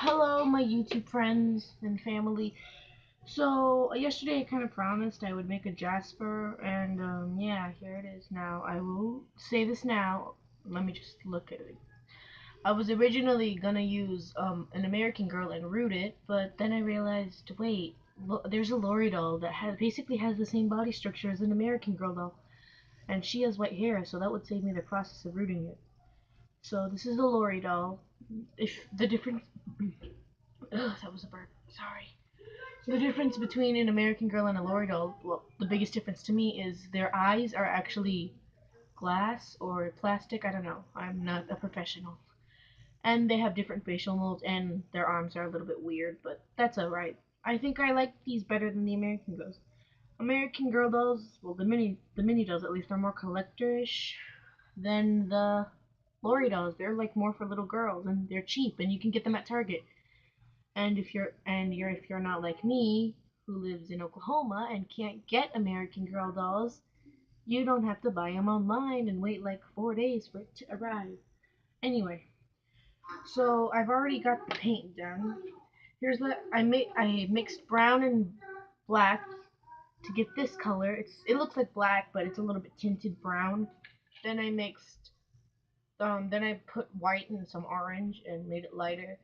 Hello, my YouTube friends and family. So, yesterday I kind of promised I would make a Jasper, and yeah, here it is now. I will say this now. Let me just look at it. I was originally gonna use an American Girl and root it, but then I realized, wait, there's a Lori doll that basically has the same body structure as an American Girl doll, and she has white hair, so that would save me the process of rooting it. So this is the Lori doll. If the difference, ugh, that was a burp. Sorry. The difference between an American Girl and a Lori doll, well, the biggest difference to me is their eyes are actually glass or plastic. I don't know. I'm not a professional. And they have different facial molds, and their arms are a little bit weird, but that's alright. I think I like these better than the American Girls. American Girl dolls, well, the mini dolls at least, are more collectorish than the Lori dolls. They're like more for little girls, and they're cheap, and you can get them at Target. And if you're not like me, who lives in Oklahoma and can't get American Girl dolls, you don't have to buy them online and wait like 4 days for it to arrive. Anyway, so I've already got the paint done. Here's the I mixed brown and black to get this color. It looks like black, but it's a little bit tinted brown. Then I put white and some orange and made it lighter.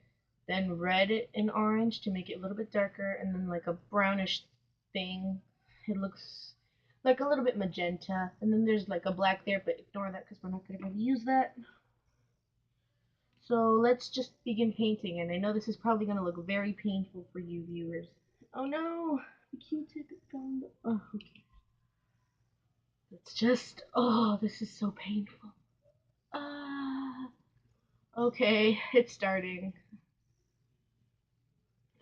Then red and orange to make it a little bit darker, and then like a brownish thing. It looks like a little bit magenta. And then there's like a black there, but ignore that because we're not going to really use that. So let's just begin painting, and I know this is probably going to look very painful for you viewers. Oh no, the Q-tip is gone. Oh, okay. It's just, oh, this is so painful. Ah, okay, it's starting.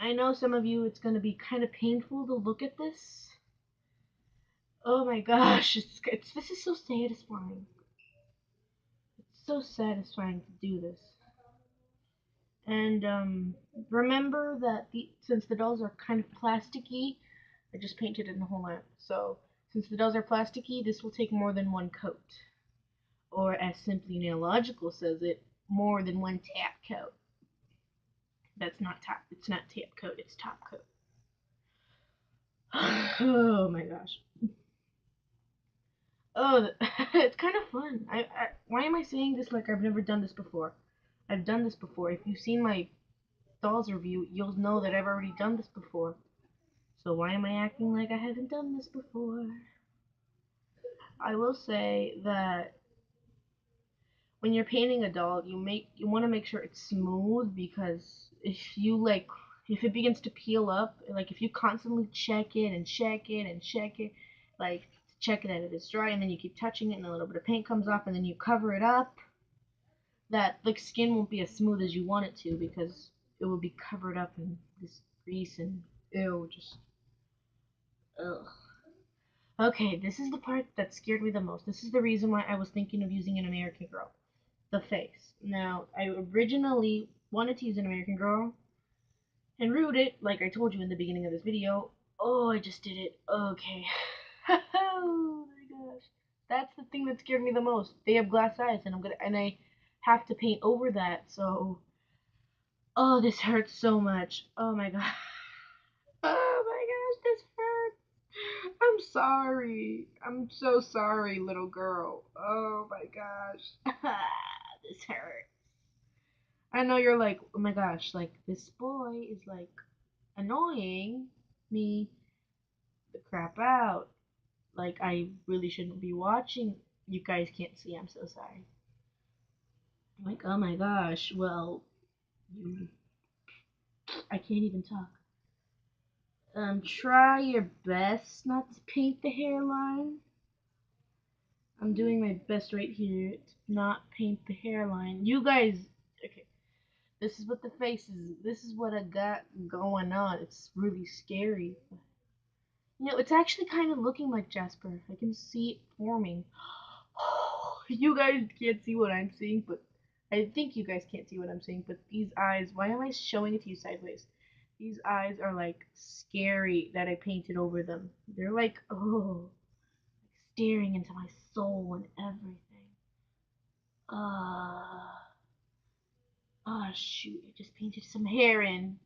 I know some of you, it's going to be kind of painful to look at this. Oh my gosh, this is so satisfying. It's so satisfying to do this. And remember that since the dolls are kind of plasticky, I just painted in the whole lamp. So since the dolls are plasticky, this will take more than one coat. Or as Simply Nailogical says it, more than one tap coat. That's not top. It's not tap coat. It's top coat. Oh my gosh. Oh, it's kind of fun. Why am I saying this like I've never done this before? I've done this before. If you've seen my dolls review, you'll know that I've already done this before. So why am I acting like I haven't done this before? I will say that when you're painting a doll, you want to make sure it's smooth, because if it begins to peel up, like if you constantly check it and check it and check it, like check that it is dry, and then you keep touching it and a little bit of paint comes off and then you cover it up, that like skin won't be as smooth as you want it to, because it will be covered up in this grease and ew, just ugh. Okay, this is the part that scared me the most. This is the reason why I was thinking of using an American Girl. The face. Now, I originally wanted to use an American Girl and root it, like I told you in the beginning of this video. Oh, I just did it. Okay. Oh my gosh. That's the thing that scared me the most. They have glass eyes, and I have to paint over that, so oh, this hurts so much. Oh my god. Oh my gosh, this hurts. I'm sorry. I'm so sorry, little girl. Oh my gosh. This hurts. I know you're like, oh my gosh, like this boy is like annoying me the crap out. Like I really shouldn't be watching. You guys can't see. I'm so sorry. Like, oh my gosh. Well, you, I can't even talk. Try your best not to paint the hairline. I'm doing my best right here to not paint the hairline. You guys, okay, this is what the face is. This is what I got going on. It's really scary. It's actually kind of looking like Jasper. I can see it forming. You guys can't see what I'm seeing, but I think you guys can't see what I'm seeing, but these eyes, why am I showing it to you sideways? These eyes are like scary that I painted over them. They're like, oh, staring into my soul and everything. Uh, Oh shoot, I just painted some hair in.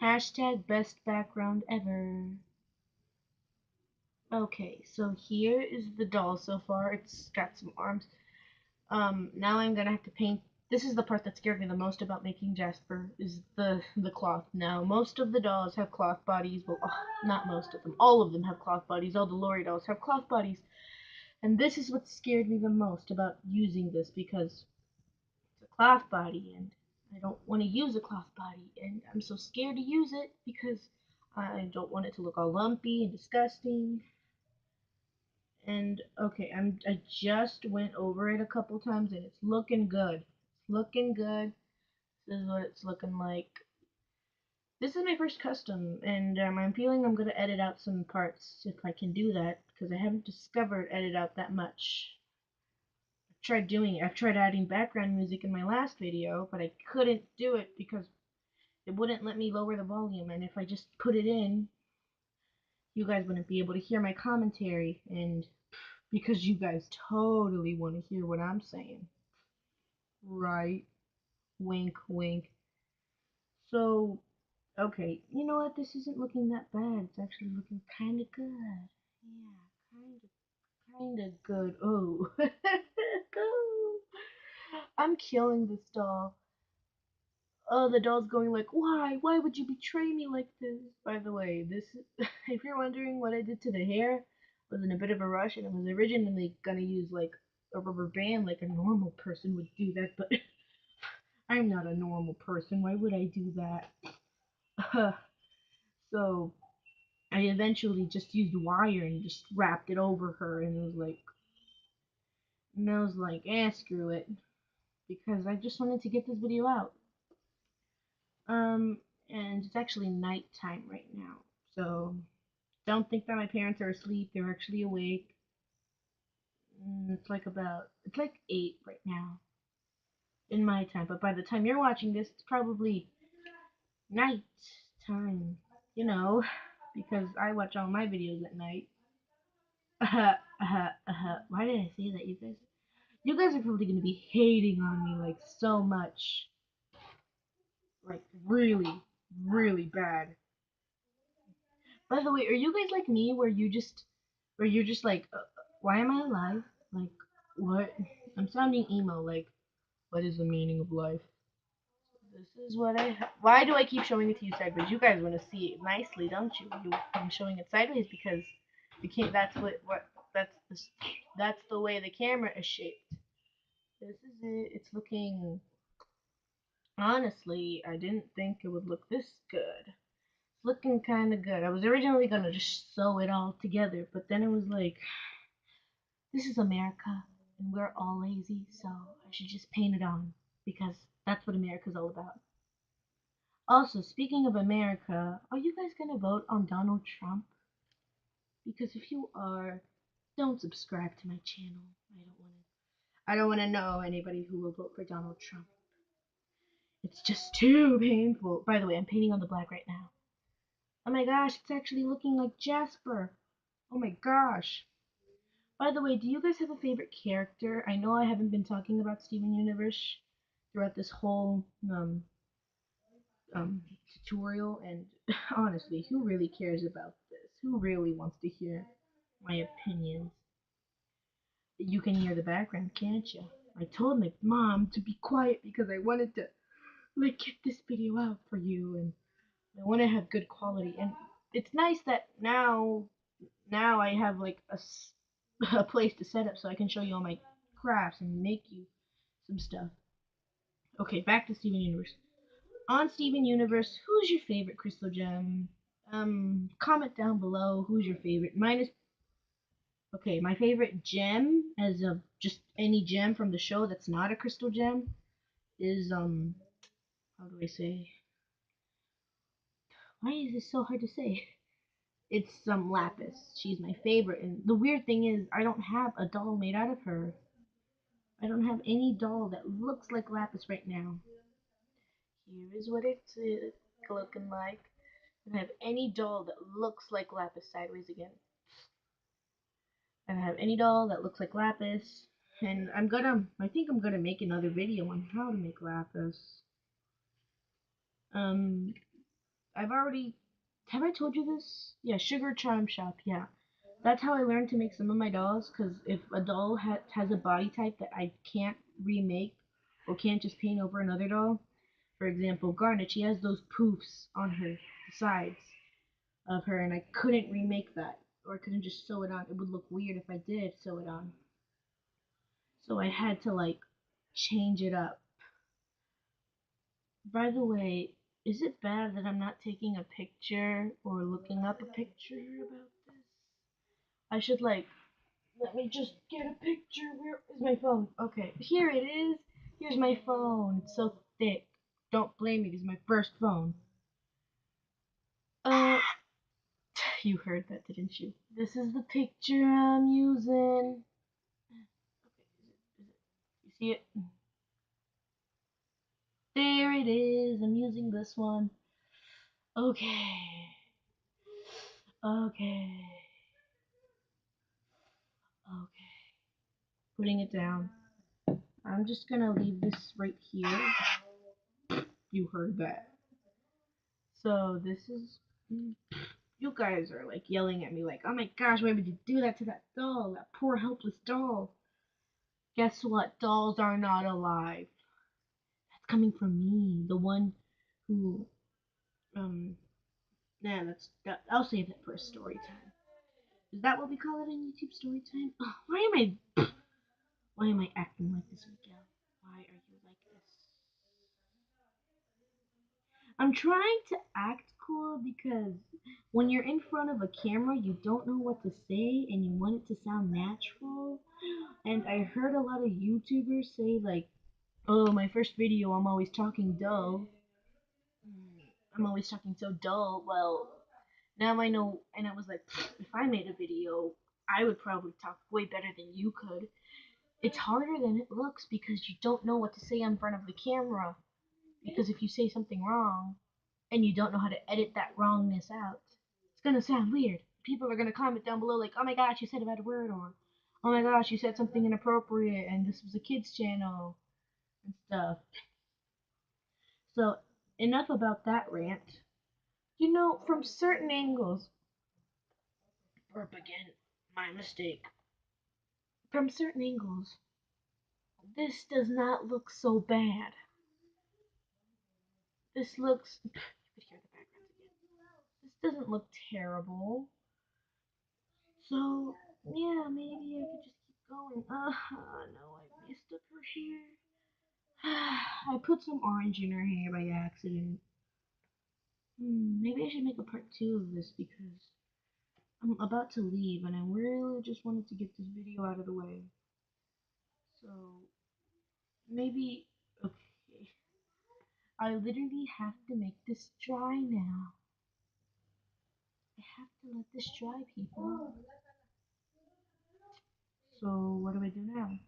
Hashtag best background ever. Okay, so here is the doll so far. It's got some arms. Now I'm gonna have to paint. This is the part that scared me the most about making Jasper, is the cloth. Now, most of the dolls have cloth bodies. Well, not most of them. All of them have cloth bodies. All the Lori dolls have cloth bodies. And this is what scared me the most about using this, because it's a cloth body and I don't want to use a cloth body, and I'm so scared to use it because I don't want it to look all lumpy and disgusting. And okay, I just went over it a couple times and it's looking good. It's looking good. This is what it's looking like. This is my first custom, and I'm feeling I'm gonna edit out some parts if I can do that, because I haven't discovered edit out that much. I've tried doing it. I've tried adding background music in my last video, but I couldn't do it because it wouldn't let me lower the volume, and if I just put it in, you guys wouldn't be able to hear my commentary, and because you guys totally want to hear what I'm saying. Right? Wink, wink. So, okay, you know what? This isn't looking that bad. It's actually looking kind of good. Yeah, kind of good. Oh. Oh. I'm killing this doll. Oh, the doll's going like, why? Why would you betray me like this? By the way, this, if you're wondering what I did to the hair, was in a bit of a rush, and I was originally gonna use like a rubber band like a normal person would do that, but I'm not a normal person. Why would I do that? So I eventually just used wire and just wrapped it over her, and I was like, screw it, because I just wanted to get this video out. Um, and it's actually nighttime right now, so don't think that my parents are asleep. They're actually awake. It's like 8 right now in my time, but by the time you're watching this, it's probably night time. You know, because I watch all my videos at night. Why did I say that, you guys? You guys are probably gonna be hating on me like so much, like really, really bad. By the way, are you guys like me, where you're just like, why am I alive? Like, what? I'm sounding emo. Like, what is the meaning of life? This is what Why do I keep showing it to you sideways? You guys want to see it nicely, don't you? I'm showing it sideways because you can't. That's the way the camera is shaped. This is it. It's looking. Honestly, I didn't think it would look this good. It's looking kind of good. I was originally gonna just sew it all together, but then it was like, this is America, and we're all lazy, so I should just paint it on because that's what America's all about. Also, speaking of America, are you guys gonna vote on Donald Trump? Because if you are, don't subscribe to my channel. I don't wanna know anybody who will vote for Donald Trump. It's just too painful. By the way, I'm painting on the black right now. Oh my gosh, it's actually looking like Jasper. Oh my gosh. By the way, do you guys have a favorite character? I know I haven't been talking about Steven Universe throughout this whole um, tutorial, and honestly, who really cares about this? Who really wants to hear my opinions? You can hear the background, can't you? I told my mom to be quiet because I wanted to like get this video out for you, and I want to have good quality. And it's nice that now I have like a place to set up so I can show you all my crafts and make you some stuff. Okay, back to Steven Universe. On Steven Universe, who's your favorite crystal gem? Comment down below who's your favorite. Mine is okay. My favorite gem, as of just any gem from the show that's not a crystal gem, is how do I say? Why is this so hard to say? It's some lapis. She's my favorite, and the weird thing is, I don't have a doll made out of her. I don't have any doll that looks like lapis right now. Here is what it's looking like. I don't have any doll that looks like lapis sideways again. I don't have any doll that looks like lapis. And I think I'm gonna make another video on how to make lapis. Um, I've already, have I told you this? Yeah, Sugar Charm Shop, yeah. That's how I learned to make some of my dolls, because if a doll has a body type that I can't remake, or can't just paint over another doll, for example, Garnet, she has those poofs on her sides of her, and I couldn't remake that, or I couldn't just sew it on. It would look weird if I did sew it on. So I had to, like, change it up. By the way, is it bad that I'm not taking a picture or looking up a picture about this? I should, like, let me just get a picture. Where is my phone? Okay, here it is. Here's my phone. It's so thick. Don't blame me. This is my first phone. Uh, you heard that, didn't you? This is the picture I'm using. Okay, you see it? There it is. I'm using this one. Okay. Okay. Okay. Putting it down. I'm just gonna leave this right here. You heard that. So this is. You guys are like yelling at me like, oh my gosh, why would you do that to that doll? That poor helpless doll. Guess what? Dolls are not alive. That's coming from me. The one who, um, nah, I'll save that for a story time. Is that what we call it in YouTube, story time? Oh, why am I acting like this, Miguel? Why are you like this? I'm trying to act cool because when you're in front of a camera, you don't know what to say and you want it to sound natural. And I heard a lot of YouTubers say, like, oh, my first video, I'm always talking dull. I'm always talking so dull. Well, now I know. And I was like, if I made a video, I would probably talk way better than you could. It's harder than it looks because you don't know what to say in front of the camera. Because if you say something wrong and you don't know how to edit that wrongness out, it's gonna sound weird. People are gonna comment down below like, "Oh my gosh, you said a bad word," or "Oh my gosh, you said something inappropriate," and this was a kids channel and stuff. So enough about that rant. You know, from certain angles, burp again, my mistake. From certain angles, this does not look so bad. This looks. You could hear the background again. This doesn't look terrible. So, yeah, maybe I could just keep going. No, I messed up her hair. I put some orange in her hair by accident. Maybe I should make a part 2 of this because I'm about to leave and I really just wanted to get this video out of the way. So, maybe. Okay. I literally have to make this dry now. I have to let this dry, people. So, what do I do now?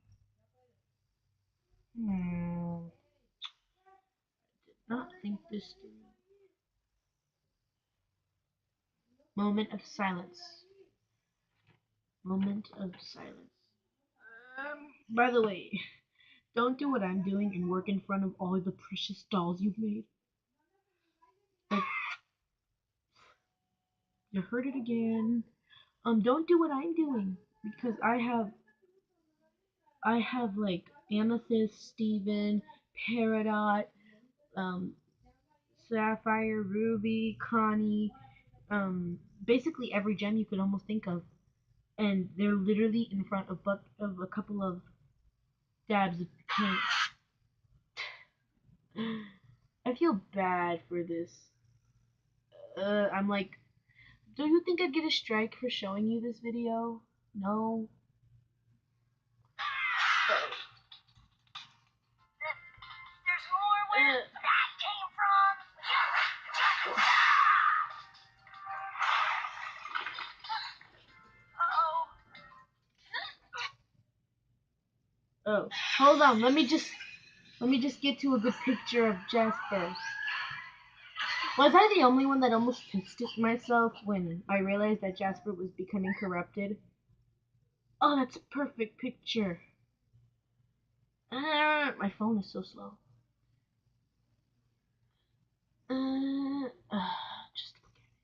Did not think this through. Moment of silence. Moment of silence. By the way, don't do what I'm doing and work in front of all the precious dolls you've made. Like, you heard it again. Don't do what I'm doing because I have like Amethyst, Steven, Peridot, um, Sapphire, Ruby, Connie, basically every gem you could almost think of, and they're literally in front of a couple of dabs of paint. I feel bad for this. I'm like, do you think I'd get a strike for showing you this video? No. There's more where that came from. Uh-oh. Oh, hold on. Let me just get to a good picture of Jasper. Was I the only one that almost pissed at myself when I realized that Jasper was becoming corrupted? Oh, that's a perfect picture. My phone is so slow. Just look at it.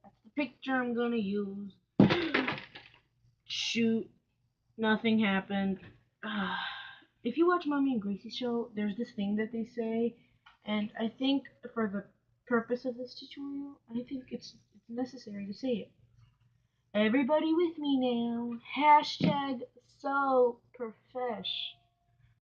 That's the picture I'm gonna use. Shoot, nothing happened. If you watch Mommy and Gracie's show, there's this thing that they say, and I think for the purpose of this tutorial, I think it's necessary to say it. Everybody with me now. Hashtag so profesh.